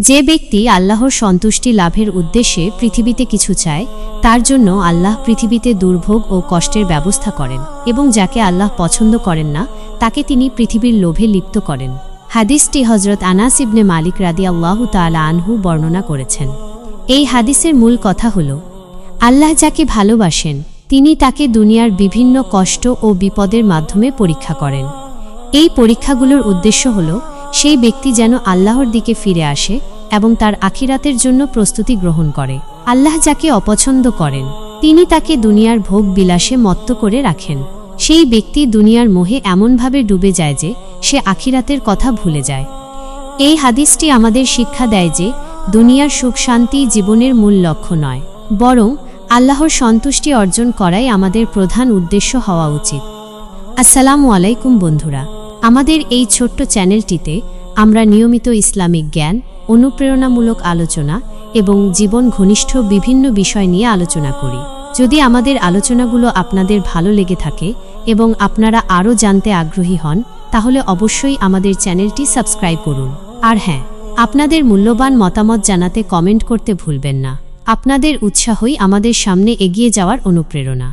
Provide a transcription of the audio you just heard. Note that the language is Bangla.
যে ব্যক্তি আল্লাহর সন্তুষ্টি লাভের উদ্দেশ্যে পৃথিবীতে কিছু চায়, তার জন্য আল্লাহ পৃথিবীতে দুর্ভোগ ও কষ্টের ব্যবস্থা করেন, এবং যাকে আল্লাহ পছন্দ করেন না তাকে তিনি পৃথিবীর লোভে লিপ্ত করেন। হাদিসটি হযরত আনাস ইবনে মালিক রাদিয়াল্লাহু তাআলা আনহু বর্ণনা করেছেন। এই হাদিসের মূল কথা হল, আল্লাহ যাকে ভালোবাসেন তিনি তাকে দুনিয়ার বিভিন্ন কষ্ট ও বিপদের মাধ্যমে পরীক্ষা করেন। এই পরীক্ষাগুলোর উদ্দেশ্য হল সেই ব্যক্তি যেন আল্লাহর দিকে ফিরে আসে এবং তার আখিরাতের জন্য প্রস্তুতি গ্রহণ করে। আল্লাহ যাকে অপছন্দ করেন তিনি তাকে দুনিয়ার ভোগ বিলাসে মত্ত করে রাখেন। সেই ব্যক্তি দুনিয়ার মোহে এমনভাবে ডুবে যায় যে সে আখিরাতের কথা ভুলে যায়। এই হাদিসটি আমাদের শিক্ষা দেয় যে দুনিয়ার সুখ শান্তি জীবনের মূল লক্ষ্য নয়, বরং আল্লাহর সন্তুষ্টি অর্জন করাই আমাদের প্রধান উদ্দেশ্য হওয়া উচিত। আসসালামু আলাইকুম বন্ধুরা, আমাদের এই ছোট্ট চ্যানেলটিতে আমরা নিয়মিত ইসলামিক জ্ঞান, অনুপ্রেরণামূলক আলোচনা এবং জীবন ঘনিষ্ঠ বিভিন্ন বিষয় নিয়ে আলোচনা করি। যদি আমাদের আলোচনাগুলো আপনাদের ভালো লেগে থাকে এবং আপনারা আরও জানতে আগ্রহী হন, তাহলে অবশ্যই আমাদের চ্যানেলটি সাবস্ক্রাইব করুন। আর হ্যাঁ, আপনাদের মূল্যবান মতামত জানাতে কমেন্ট করতে ভুলবেন না। আপনাদের উৎসাহই আমাদের সামনে এগিয়ে যাওয়ার অনুপ্রেরণা।